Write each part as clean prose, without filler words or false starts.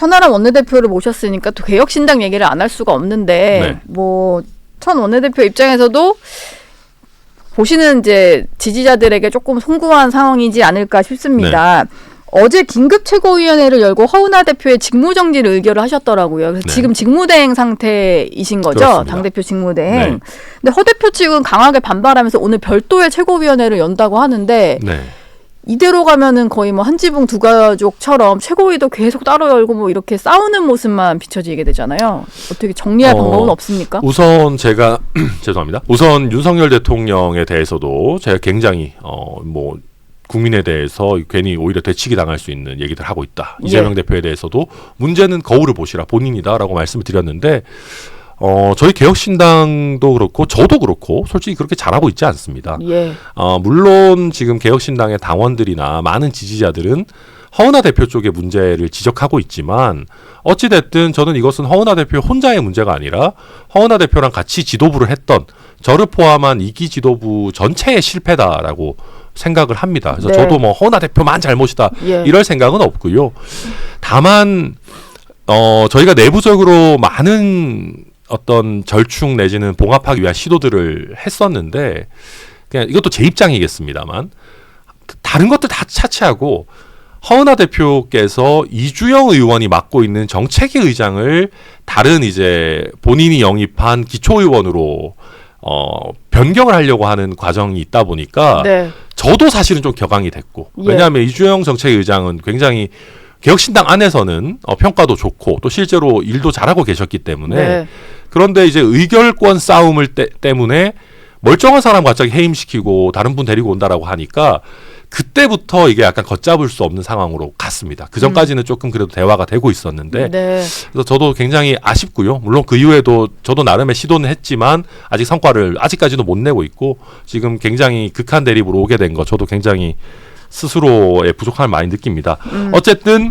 천하람 원내대표를 모셨으니까 또 개혁신당 얘기를 안 할 수가 없는데 네. 뭐 천 원내대표 입장에서도 보시는 이제 지지자들에게 조금 송구한 상황이지 않을까 싶습니다. 어제 긴급 최고위원회를 열고 허은하 대표의 직무정지를 의결을 하셨더라고요. 그래서 네. 지금 직무대행 상태이신 거죠. 그렇습니다. 당대표 직무대행. 네. 근데 허 대표 측은 강하게 반발하면서 오늘 별도의 최고위원회를 연다고 하는데 네. 이대로 가면은 거의 뭐 한지붕 두 가족처럼 최고위도 계속 따로 열고 뭐 이렇게 싸우는 모습만 비춰지게 되잖아요. 어떻게 정리할 방법은 없습니까? 우선 제가 죄송합니다. 우선 윤석열 대통령에 대해서도 제가 굉장히 뭐 국민에 대해서 괜히 오히려 되치기 당할 수 있는 얘기들 하고 있다. 이재명 대표에 대해서도 문제는 거울을 보시라 본인이다라고 말씀을 드렸는데 저희 개혁신당도 그렇고 저도 그렇고 솔직히 그렇게 잘하고 있지 않습니다. 예. 물론 지금 개혁신당의 당원들이나 많은 지지자들은 허은하 대표 쪽의 문제를 지적하고 있지만 어찌됐든 저는 이것은 허은하 대표 혼자의 문제가 아니라 허은하 대표랑 같이 지도부를 했던 저를 포함한 2기 지도부 전체의 실패다라고 생각을 합니다. 그래서 네. 저도 뭐 허은하 대표만 잘못이다 이럴 생각은 없고요. 다만 저희가 내부적으로 많은 어떤 절충 내지는 봉합하기 위한 시도들을 했었는데 그냥 이것도 제 입장이겠습니다만 다른 것들 다 차치하고 허은하 대표께서 이주영 의원이 맡고 있는 정책위 의장을 다른 이제 본인이 영입한 기초의원으로 변경을 하려고 하는 과정이 있다 보니까 네. 저도 사실은 좀 격앙이 됐고 왜냐하면 이주영 정책위 의장은 굉장히 개혁신당 안에서는 평가도 좋고 또 실제로 일도 잘하고 계셨기 때문에 네. 그런데 이제 의결권 싸움을 때문에 멀쩡한 사람 갑자기 해임시키고 다른 분 데리고 온다라고 하니까 그때부터 이게 약간 걷잡을 수 없는 상황으로 갔습니다. 그 전까지는 조금 그래도 대화가 되고 있었는데 네. 그래서 저도 굉장히 아쉽고요. 물론 그 이후에도 저도 나름의 시도는 했지만 아직 성과를 아직까지도 못 내고 있고 지금 굉장히 극한 대립으로 오게 된 거 저도 굉장히 스스로의 부족함을 많이 느낍니다. 어쨌든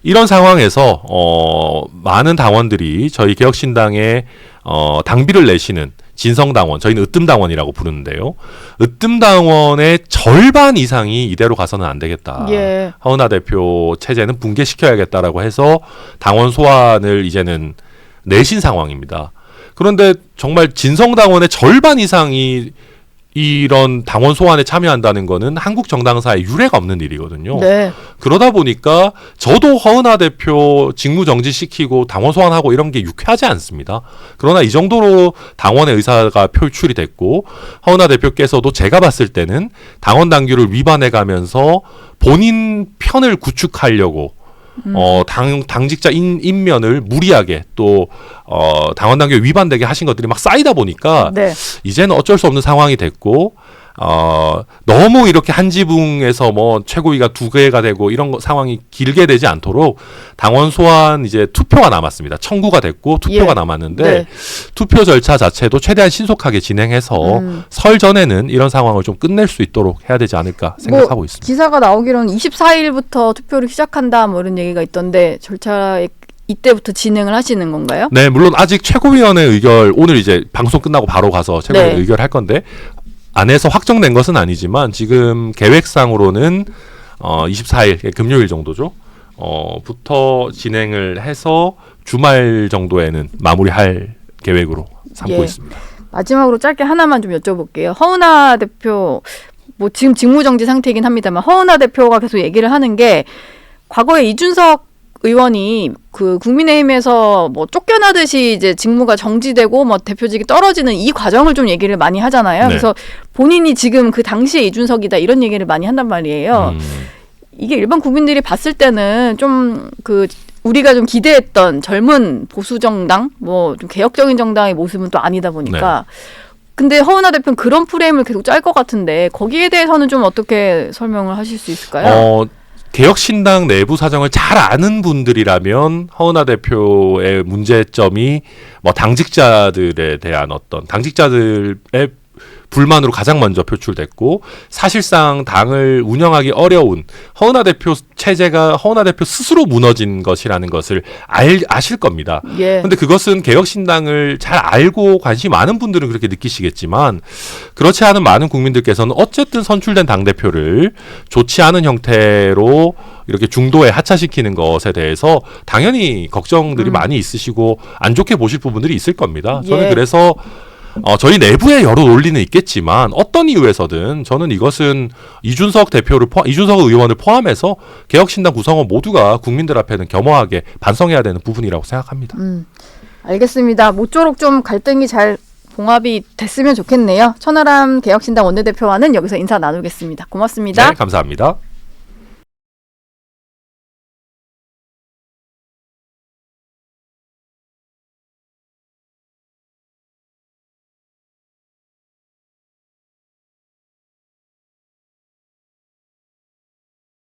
이런 상황에서 많은 당원들이 저희 개혁신당에 당비를 내시는 진성당원, 저희는 으뜸당원이라고 부르는데요. 으뜸당원의 절반 이상이 이대로 가서는 안 되겠다. 예. 허은하 대표 체제는 붕괴시켜야겠다라고 해서 당원 소환을 이제는 내신 상황입니다. 그런데 정말 진성당원의 절반 이상이 이런 당원 소환에 참여한다는 거는 한국 정당사에 유례가 없는 일이거든요. 네. 그러다 보니까 저도 허은하 대표 직무 정지시키고 당원 소환하고 이런 게 유쾌하지 않습니다. 그러나 이 정도로 당원의 의사가 표출이 됐고 허은하 대표께서도 제가 봤을 때는 당원 당규를 위반해 가면서 본인 편을 구축하려고 당직자 임면을 무리하게 또 당원 당규에 위반되게 하신 것들이 막 쌓이다 보니까 네. 이제는 어쩔 수 없는 상황이 됐고 너무 이렇게 한 지붕에서 뭐 최고위가 두 개가 되고 이런 상황이 길게 되지 않도록 당원 소환 이제 투표가 남았습니다. 청구가 됐고 투표가 남았는데 네. 투표 절차 자체도 최대한 신속하게 진행해서 설 전에는 이런 상황을 좀 끝낼 수 있도록 해야 되지 않을까 생각하고 있습니다. 기사가 나오기로는 24일부터 투표를 시작한다 뭐 이런 얘기가 있던데 절차에 이때부터 진행을 하시는 건가요? 네, 물론 아직 최고위원회 의결 오늘 이제 방송 끝나고 바로 가서 최고위원회 의결할 건데 안에서 확정된 것은 아니지만 지금 계획상으로는 24일 금요일 정도죠. 부터 진행을 해서 주말 정도에는 마무리할 계획으로 삼고 있습니다. 마지막으로 짧게 하나만 좀 여쭤볼게요. 허은하 대표 뭐 지금 직무정지 상태이긴 합니다만 허은하 대표가 계속 얘기를 하는 게 과거에 이준석 의원이 그 국민의힘에서 뭐 쫓겨나듯이 이제 직무가 정지되고 뭐 대표직이 떨어지는 이 과정을 좀 얘기를 많이 하잖아요. 네. 그래서 본인이 지금 그 당시에 이준석이다 이런 얘기를 많이 한단 말이에요. 이게 일반 국민들이 봤을 때는 좀 그 우리가 좀 기대했던 젊은 보수 정당 뭐 좀 개혁적인 정당의 모습은 또 아니다 보니까 근데 허은하 대표는 그런 프레임을 계속 짤 것 같은데 거기에 대해서는 좀 어떻게 설명을 하실 수 있을까요? 개혁신당 내부 사정을 잘 아는 분들이라면 허은하 대표의 문제점이 뭐 당직자들에 대한 어떤 당직자들의 불만으로 가장 먼저 표출됐고 사실상 당을 운영하기 어려운 허은하 대표 체제가 허은하 대표 스스로 무너진 것이라는 것을 아실 겁니다. 예. 근데 그것은 개혁신당을 잘 알고 관심이 많은 분들은 그렇게 느끼시겠지만 그렇지 않은 많은 국민들께서는 어쨌든 선출된 당대표를 좋지 않은 형태로 이렇게 중도에 하차시키는 것에 대해서 당연히 걱정들이 많이 있으시고 안 좋게 보실 부분들이 있을 겁니다. 저는 예. 그래서 저희 내부에 여러 논리는 있겠지만 어떤 이유에서든 저는 이것은 이준석 의원을 포함해서 개혁신당 구성원 모두가 국민들 앞에는 겸허하게 반성해야 되는 부분이라고 생각합니다. 알겠습니다. 모쪼록 좀 갈등이 잘 봉합이 됐으면 좋겠네요. 천하람 개혁신당 원내대표와는 여기서 인사 나누겠습니다. 고맙습니다. 네, 감사합니다.